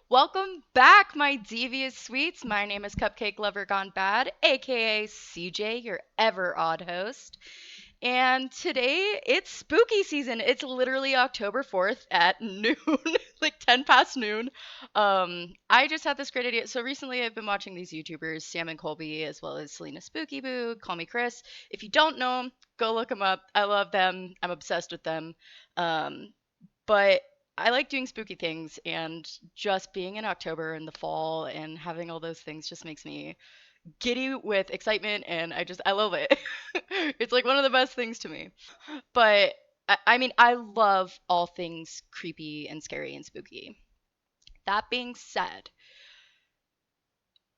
Welcome back, my devious sweets. My name is Cupcake Lover Gone Bad, aka CJ, your ever odd host. And today it's spooky season. It's literally October 4th at noon, like 10 past noon. I just had this great idea. So recently I've been watching these YouTubers, Sam and Colby, as well as Selena Spooky Boo, Call Me Chris. If you don't know them, go look them up. I love them. I'm obsessed with them. Um, but I like doing spooky things, and just being in October and the fall and having all those things just makes me giddy with excitement, and I love it. It's like one of the best things to me. But I mean, I love all things creepy and scary and spooky. That being said,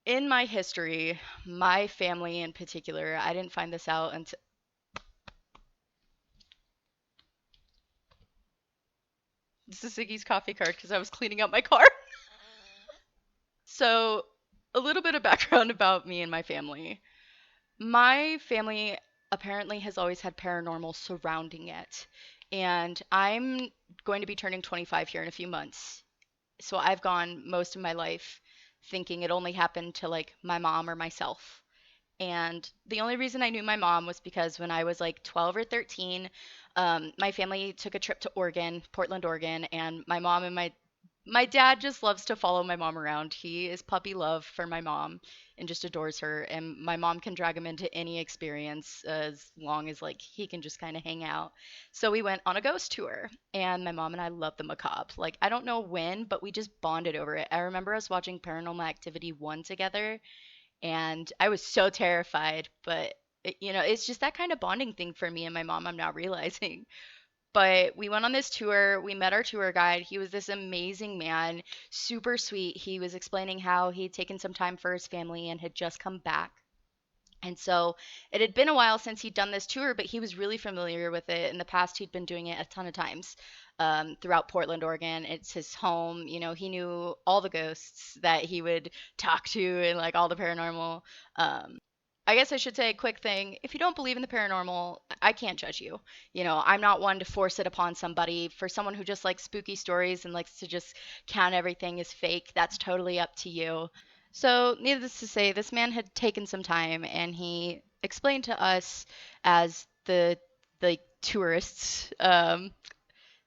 in my history, my family in particular, I didn't find this out until this is Ziggy's coffee card because I was cleaning out my car. So, a little bit of background about me and my family. My family apparently has always had paranormal surrounding it. And I'm going to be turning 25 here in a few months. So I've gone most of my life thinking it only happened to like my mom or myself. And the only reason I knew my mom was because when I was like 12 or 13, my family took a trip to Oregon, Portland, Oregon, and my mom and my dad just loves to follow my mom around. He is puppy love for my mom and just adores her. And my mom can drag him into any experience as long as like he can just kind of hang out. So we went on a ghost tour, and my mom and I love the macabre. Like I don't know when, but we just bonded over it. I remember us watching Paranormal Activity 1 together, and I was so terrified, but it's just that kind of bonding thing for me and my mom, I'm now realizing. But we went on this tour. We met our tour guide. He was this amazing man, super sweet. He was explaining how he'd taken some time for his family and had just come back. And so it had been a while since he'd done this tour, but he was really familiar with it. In the past, he'd been doing it a ton of times throughout Portland, Oregon. It's his home. He knew all the ghosts that he would talk to and like all the paranormal. I guess I should say a quick thing. If you don't believe in the paranormal, I can't judge you. I'm not one to force it upon somebody. For someone who just likes spooky stories and likes to just count everything as fake, that's totally up to you. So, needless to say, this man had taken some time, and he explained to us as the tourists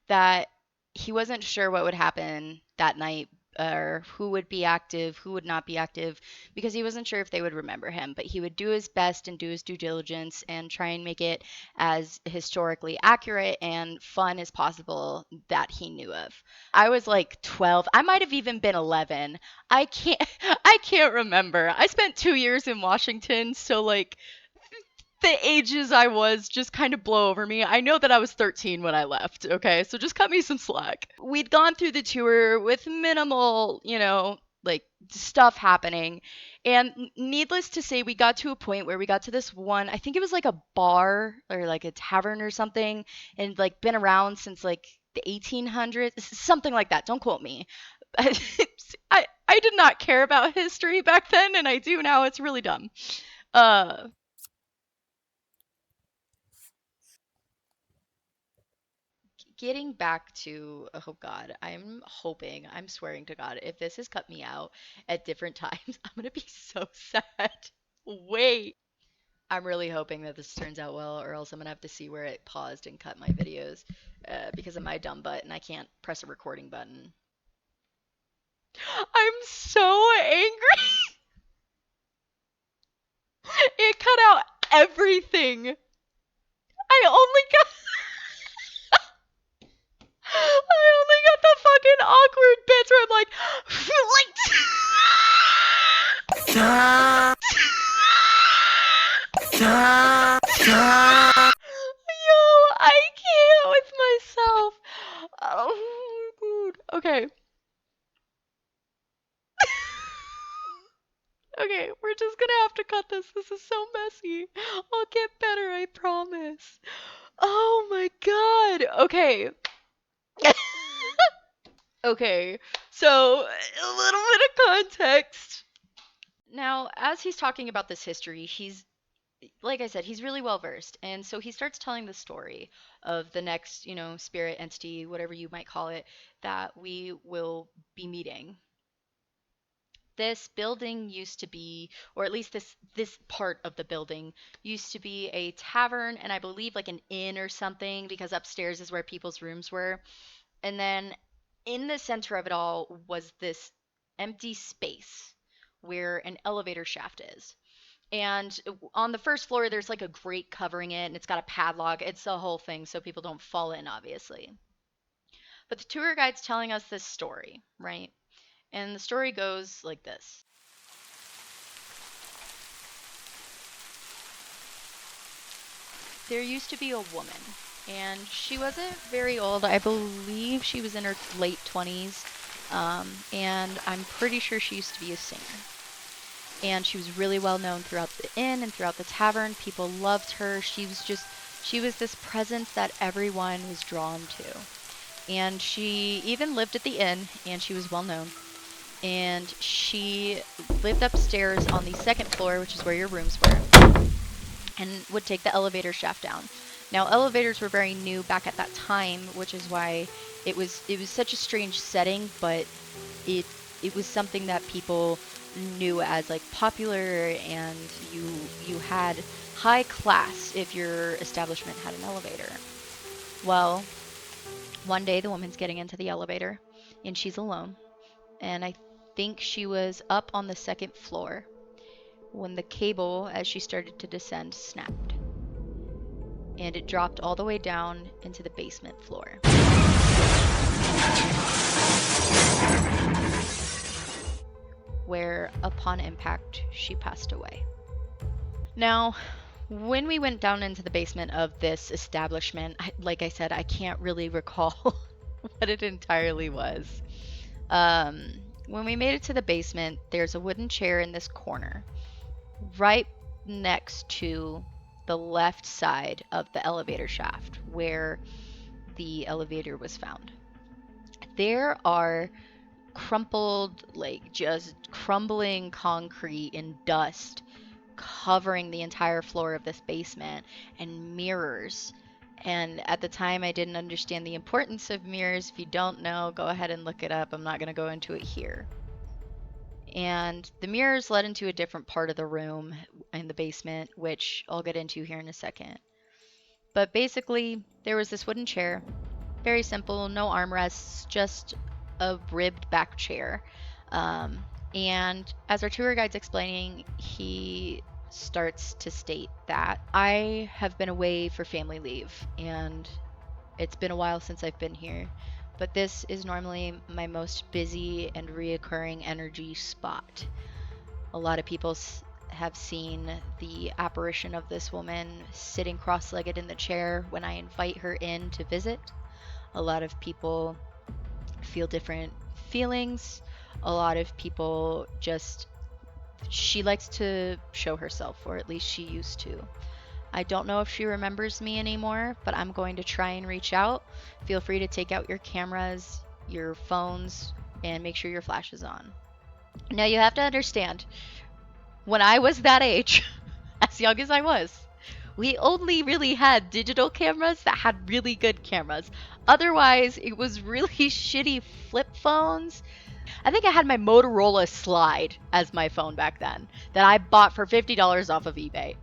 that he wasn't sure what would happen that night, or who would be active, who would not be active, because he wasn't sure if they would remember him. But he would do his best and do his due diligence and try and make it as historically accurate and fun as possible that he knew of. I was like 12. I might have even been 11. I can't I can't remember. I spent 2 years in Washington, so like the ages I was just kind of blow over me. I know that I was 13 when I left, okay? So just cut me some slack. We'd gone through the tour with minimal, like stuff happening. And needless to say, we got to a point where we got to this one, I think it was like a bar or like a tavern or something, and like been around since like the 1800s, something like that. Don't quote me. I did not care about history back then, and I do now. It's really dumb. Uh, Getting back to, oh God, I'm swearing to God, if this has cut me out at different times, I'm gonna be so sad. Wait. I'm really hoping that this turns out well, or else I'm gonna have to see where it paused and cut my videos because of my dumb butt, and I can't press a recording button. I'm so angry. It cut out everything. I only got I only got the fucking awkward bits where I'm like, like, yo, I can't with myself. Oh, good. Okay. Okay, we're just gonna have to cut this. This is so messy. I'll get better, I promise. Oh my god. Okay. Okay. So, a little bit of context. Now, as he's talking about this history, he's like I said, he's really well versed. And so he starts telling the story of the next, spirit entity, whatever you might call it, that we will be meeting. This building used to be, or at least this part of the building used to be a tavern and I believe like an inn or something because upstairs is where people's rooms were. And then in the center of it all was this empty space where an elevator shaft is. And on the first floor, there's like a grate covering it, and it's got a padlock. It's the whole thing, so people don't fall in, obviously. But the tour guide's telling us this story, right? And the story goes like this. There used to be a woman, and she wasn't very old. I believe she was in her late 20s, and I'm pretty sure she used to be a singer. And she was really well known throughout the inn and throughout the tavern. People loved her. She was this presence that everyone was drawn to. And she even lived at the inn, and she was well known. And she lived upstairs on the second floor, which is where your rooms were, and would take the elevator shaft down. Now, elevators were very new back at that time, which is why it was such a strange setting, but it it was something that people knew as like popular, and you had high class if your establishment had an elevator. Well, one day the woman's getting into the elevator and she's alone, and I think she was up on the second floor when the cable, as she started to descend, snapped, and it dropped all the way down into the basement floor, where upon impact she passed away. Now, when we went down into the basement of this establishment, like I said, I can't really recall what it entirely was. Um, when we made it to the basement, there's a wooden chair in this corner, right next to the left side of the elevator shaft where the elevator was found. There are crumpled, like just crumbling concrete and dust covering the entire floor of this basement, and mirrors. And at the time, I didn't understand the importance of mirrors. If you don't know, go ahead and look it up. I'm not going to go into it here. And the mirrors led into a different part of the room in the basement, which I'll get into here in a second. But basically, there was this wooden chair, very simple, no armrests, just a ribbed back chair. And as our tour guide's explaining, he starts to state that I have been away for family leave, and it's been a while since I've been here, but this is normally my most busy and reoccurring energy spot. A lot of people have seen the apparition of this woman sitting cross legged in the chair when I invite her in to visit. A lot of people feel different feelings. A lot of people just, she likes to show herself, or at least she used to. I don't know if she remembers me anymore, but I'm going to try and reach out. Feel free to take out your cameras, your phones, and make sure your flash is on. Now, you have to understand, when I was that age, as young as I was, we only really had digital cameras that had really good cameras. Otherwise, it was really shitty flip phones. I think I had my Motorola Slide as my phone back then that I bought for $50 off of eBay.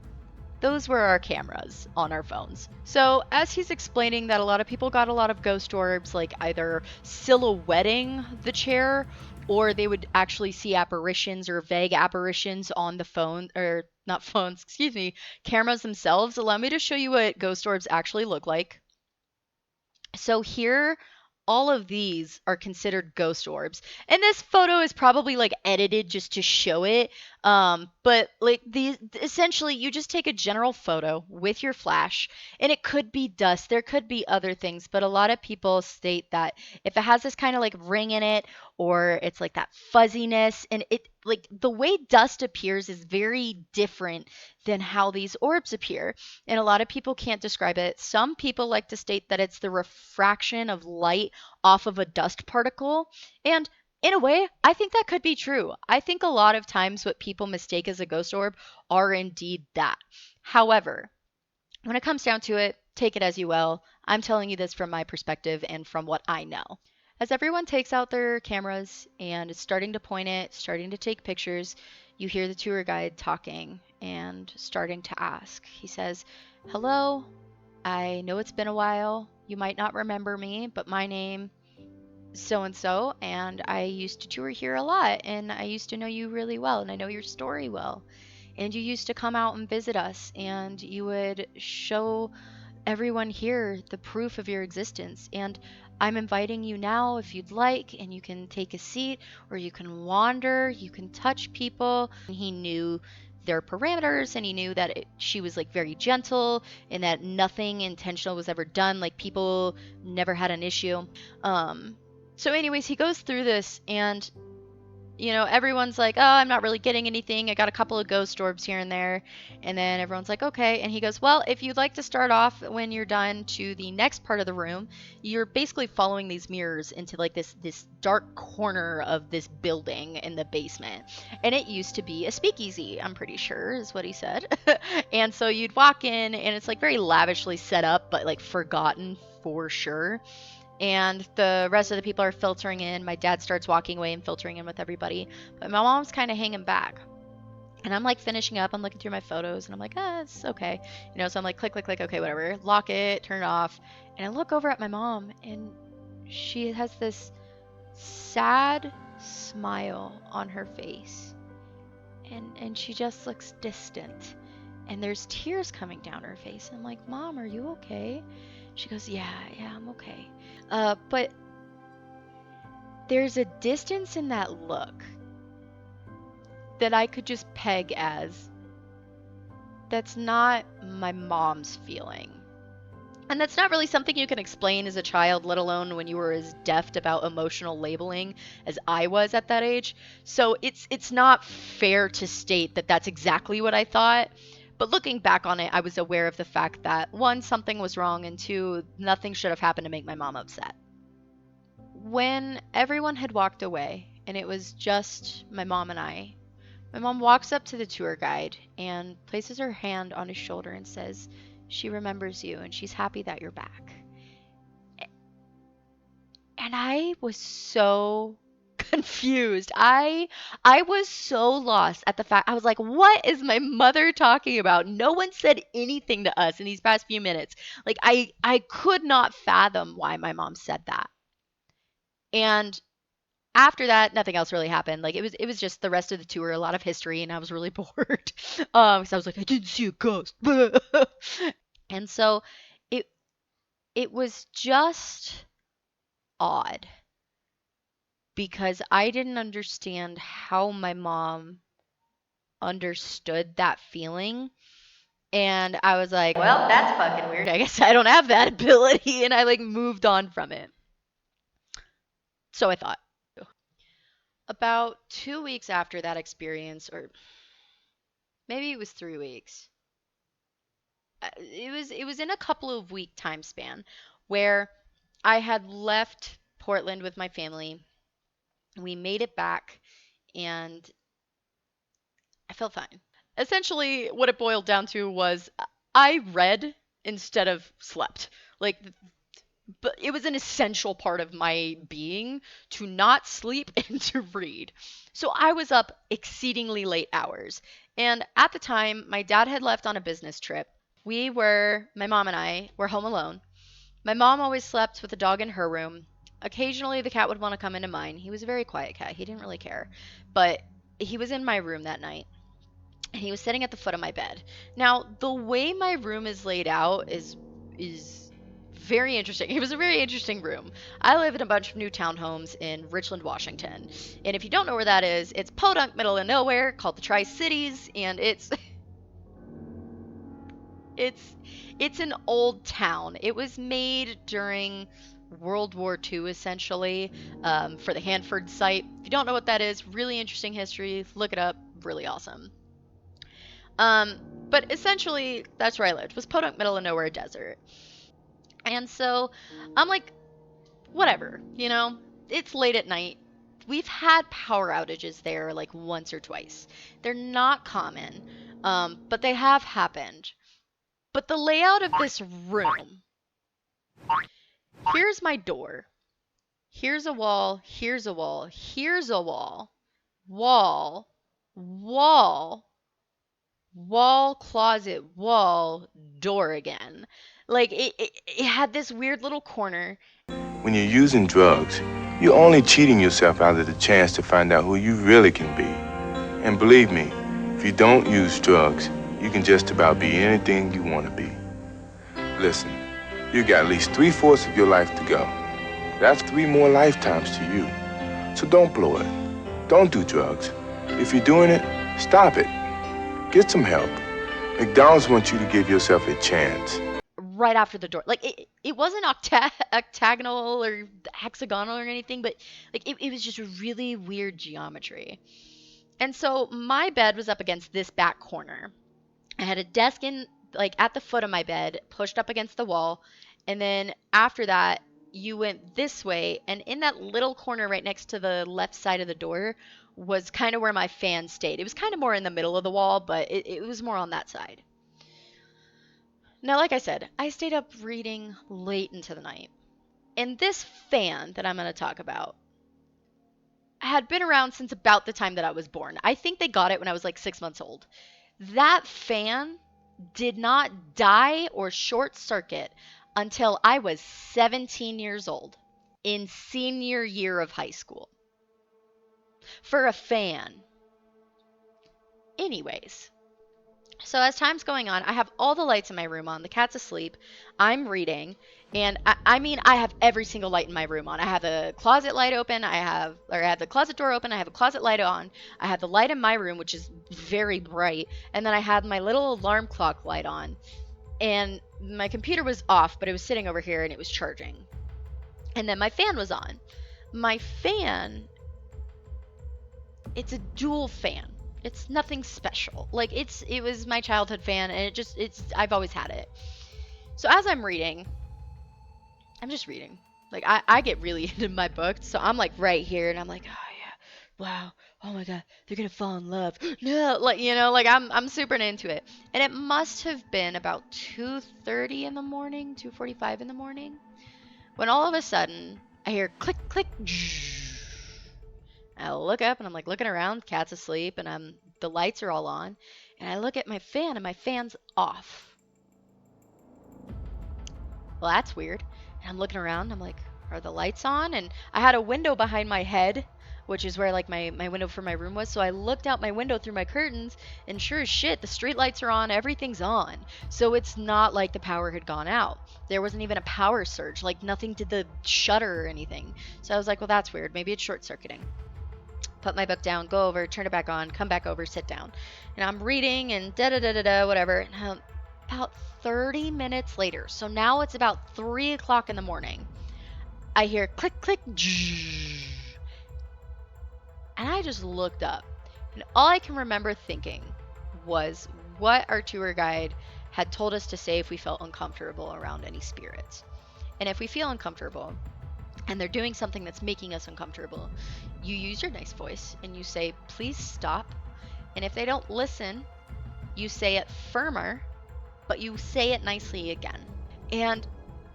Those were our cameras on our phones. So, as he's explaining that a lot of people got a lot of ghost orbs, like either silhouetting the chair, or they would actually see apparitions or vague apparitions on the phone, or not phones, excuse me, cameras themselves. Allow me to show you what ghost orbs actually look like. So here, all of these are considered ghost orbs. And this photo is probably like edited just to show it. But like these, essentially, you just take a general photo with your flash, and it could be dust. There could be other things, but a lot of people state that if it has this kind of like ring in it, or it's like that fuzziness, and it like the way dust appears is very different than how these orbs appear, and a lot of people can't describe it. Some people like to state that it's the refraction of light off of a dust particle. And in a way, I think that could be true. I think a lot of times what people mistake as a ghost orb are indeed that. However, when it comes down to it, take it as you will. I'm telling you this from my perspective and from what I know. As everyone takes out their cameras and is starting to point it, starting to take pictures, you hear the tour guide talking and starting to ask. He says, "Hello, I know it's been a while. You might not remember me, but my name so and so, and I used to tour here a lot, and I used to know you really well, and I know your story well. And you used to come out and visit us, and you would show everyone here the proof of your existence. And I'm inviting you now if you'd like, and you can take a seat, or you can wander, you can touch people." And he knew their parameters, and he knew that she was like very gentle and that nothing intentional was ever done. Like people never had an issue. Um, so, anyways, he goes through this, and everyone's like, "Oh, I'm not really getting anything. I got a couple of ghost orbs here and there." And then everyone's like, "Okay." And he goes, "Well, if you'd like to start off when you're done to the next part of the room, you're basically following these mirrors into like this dark corner of this building in the basement. And it used to be a speakeasy, I'm pretty sure, is what he said." And so you'd walk in, and it's like very lavishly set up, but like forgotten for sure. And the rest of the people are filtering in. My dad starts walking away and filtering in with everybody, but my mom's kind of hanging back. And I'm like finishing up. I'm looking through my photos, and I'm like, it's okay. So I'm like, click, click, click, okay, whatever. Lock it, turn it off. And I look over at my mom, and she has this sad smile on her face. And she just looks distant. And there's tears coming down her face. I'm like, "Mom, are you okay?" She goes, yeah, I'm okay. But there's a distance in that look that I could just peg as, that's not my mom's feeling. And that's not really something you can explain as a child, let alone when you were as deft about emotional labeling as I was at that age. So it's not fair to state that that's exactly what I thought. But looking back on it, I was aware of the fact that, one, something was wrong, and two, nothing should have happened to make my mom upset. When everyone had walked away and it was just my mom and I, my mom walks up to the tour guide and places her hand on his shoulder and says, "She remembers you and she's happy that you're back." And I was so confused. I was so lost at the fact. I was like, "What is my mother talking about? No one said anything to us in these past few minutes." Like I could not fathom why my mom said that. And after that, nothing else really happened. Like it was just the rest of the tour, a lot of history, and I was really bored. Because I was like, "I didn't see a ghost." And so it it was just odd because I didn't understand how my mom understood that feeling. And I was like, "Well, that's fucking weird. I guess I don't have that ability." And I like moved on from it. So I thought. About 2 weeks after that experience, or maybe it was 3 weeks, it was in a couple of week time span where I had left Portland with my family. We made it back, and I felt fine. Essentially, what it boiled down to was I read instead of slept. Like, but it was an essential part of my being to not sleep and to read. So I was up exceedingly late hours. And at the time, my dad had left on a business trip. My mom and I were home alone. My mom always slept with the dog in her room. Occasionally, the cat would want to come into mine. He was a very quiet cat. He didn't really care. But he was in my room that night, and he was sitting at the foot of my bed. Now, the way my room is laid out is very interesting. It was a very interesting room. I live in a bunch of new townhomes in Richland, Washington. And if you don't know where that is, it's podunk middle of nowhere called the Tri-Cities, and it's it's an old town. It was made during World War II, essentially, for the Hanford site. If you don't know what that is, really interesting history. Look it up. Really awesome. Um, but essentially, that's where I lived. Was Podunk, middle of nowhere desert. And so I'm like, whatever, it's late at night. We've had power outages there like once or twice. They're not common, but they have happened. But the layout of this room, here's my door. Here's a wall, here's a wall, here's a wall, wall, wall, wall, closet, wall, door again. Like it had this weird little corner. When you're using drugs, you're only cheating yourself out of the chance to find out who you really can be. And believe me, if you don't use drugs, you can just about be anything you want to be. Listen, you got at least three-fourths of your life to go. That's 3 more lifetimes to you. So don't blow it. Don't do drugs. If you're doing it, stop it. Get some help. McDonald's wants you to give yourself a chance. Right after the door. Like it wasn't octagonal or hexagonal or anything, but like it was just a really weird geometry. And so my bed was up against this back corner. I had a desk in like at the foot of my bed, pushed up against the wall, and then after that you went this way, and in that little corner right next to the left side of the door was kind of where my fan stayed. It was kind of more in the middle of the wall, but it was more on that side. Now, like I said, I stayed up reading late into the night. And this fan that I'm going to talk about had been around since about the time that I was born. I think they got it when I was like 6 months old. That fan did not die or short circuit until I was 17 years old in senior year of high school. For a fan. Anyways, so as time's going on, I have all the lights in my room on. The cat's asleep. I'm reading. And I mean, I have every single light in my room on. I have the closet light open. I have the closet door open. I have a closet light on. I have the light in my room, which is very bright. And then I have my little alarm clock light on. And my computer was off, but it was sitting over here and it was charging. And then my fan was on. My fan, it's a dual fan. It's nothing special. Like it was my childhood fan and it's I've always had it. So as I'm reading, I'm just reading. Like I get really into my books, so I'm like right here and I'm like, oh yeah, wow, oh my god, they're gonna fall in love. No, like like I'm super into it. And it must have been about 2:30 in the morning, 2:45 in the morning, when all of a sudden I hear click click. I look up and I'm like looking around, cat's asleep, and the lights are all on, and I look at my fan and my fan's off. Well, that's weird. And I'm looking around, I'm like, are the lights on? And I had a window behind my head, which is where like my window for my room was. So I looked out my window through my curtains, and sure as shit, the street lights are on, everything's on. So it's not like the power had gone out. There wasn't even a power surge, like nothing did the shutter or anything. So I was like, well, that's weird. Maybe it's short circuiting. Put my book down, go over, turn it back on, come back over, sit down. And I'm reading and da da da da da, whatever. And about 30 minutes later, so now it's about 3 o'clock in the morning, I hear click, click, and I just looked up. And all I can remember thinking was what our tour guide had told us to say if we felt uncomfortable around any spirits. And if we feel uncomfortable, and they're doing something that's making us uncomfortable, you use your nice voice and you say, please stop. And if they don't listen, you say it firmer, but you say it nicely again. And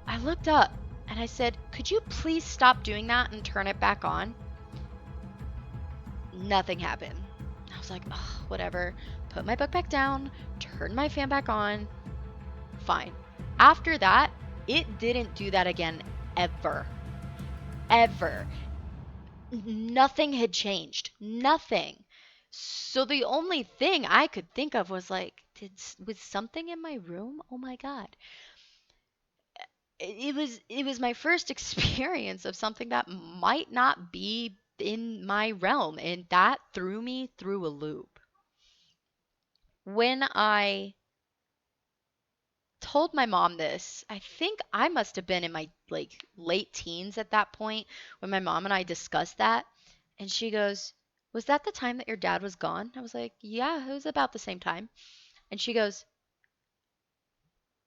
I looked up and I said, could you please stop doing that and turn it back on? Nothing happened. I was like, oh, whatever. Put my book back down, turn my fan back on. Fine. After that, it didn't do that again ever. Ever. Nothing had changed. Nothing. So the only thing I could think of was like, was something in my room? Oh my god. It was my first experience of something that might not be in my realm, and that threw me through a loop. When I told my mom this, I think I must have been in my like late teens at that point when my mom and I discussed that. And she goes, was that the time that your dad was gone? I was like, yeah, it was about the same time. And she goes,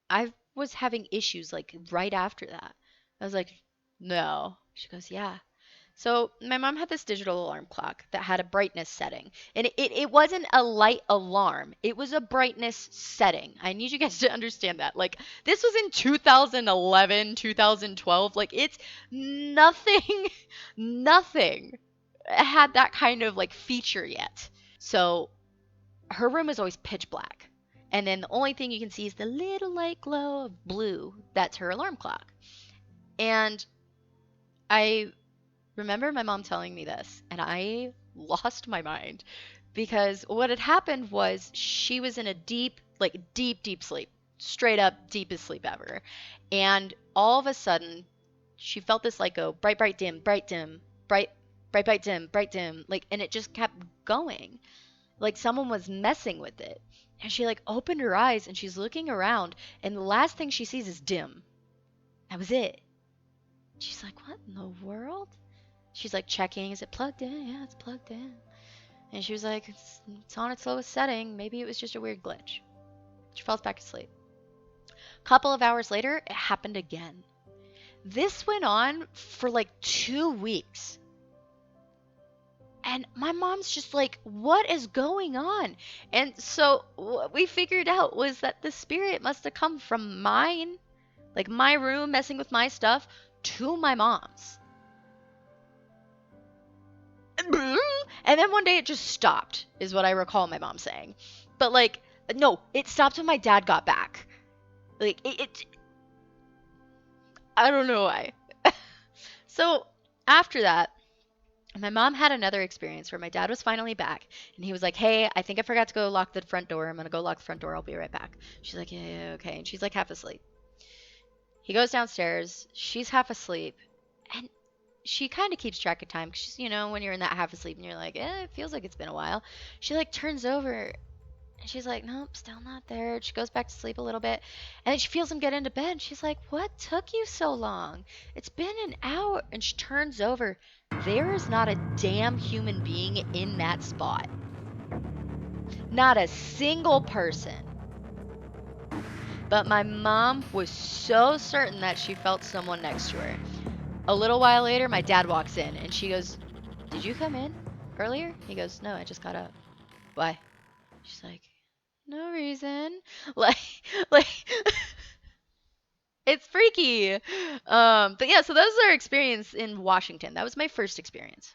I was having issues like right after that. I was like, no. She goes, yeah. So my mom had this digital alarm clock that had a brightness setting. And it wasn't a light alarm. It was a brightness setting. I need you guys to understand that. Like this was in 2011, 2012. Like it's nothing, nothing had that kind of like feature yet. So her room is always pitch black. And then the only thing you can see is the little light glow of blue. That's her alarm clock. And I remember my mom telling me this, and I lost my mind because what had happened was she was in a deep, like deep, deep sleep, straight up deepest sleep ever. And all of a sudden, she felt this light go bright, bright, dim, bright, dim, bright, bright, bright, dim, bright, dim, like, and it just kept going, like someone was messing with it. And she like opened her eyes and she's looking around, and the last thing she sees is dim. That was it. She's like, what in the world? She's like checking, is it plugged in? Yeah, it's plugged in. And she was like, it's on its lowest setting. Maybe it was just a weird glitch. She falls back asleep. A couple of hours later, it happened again. This went on for like 2 weeks. And my mom's just like, what is going on? And so what we figured out was that the spirit must have come from mine, like my room messing with my stuff, to my mom's. And then one day it just stopped, is what I recall my mom saying. But like, no, it stopped when my dad got back. Like, I don't know why. So after that, my mom had another experience where my dad was finally back and he was like, hey, I think I forgot to go lock the front door. I'm going to go lock the front door. I'll be right back. She's like, yeah, yeah, okay. And she's like half asleep. He goes downstairs. She's half asleep. And she kind of keeps track of time because she's, when you're in that half asleep and you're like, it feels like it's been a while. She like turns over and she's like, nope, still not there. She goes back to sleep a little bit and then she feels him get into bed. And she's like, what took you so long? It's been an hour. And she turns over. There is not a damn human being in that spot. Not a single person. But my mom was so certain that she felt someone next to her. A little while later, my dad walks in and she goes, did you come in earlier? He goes, no, I just got up. Why? She's like, no reason. Like, like, it's freaky. But yeah, so that was our experience in Washington. That was my first experience.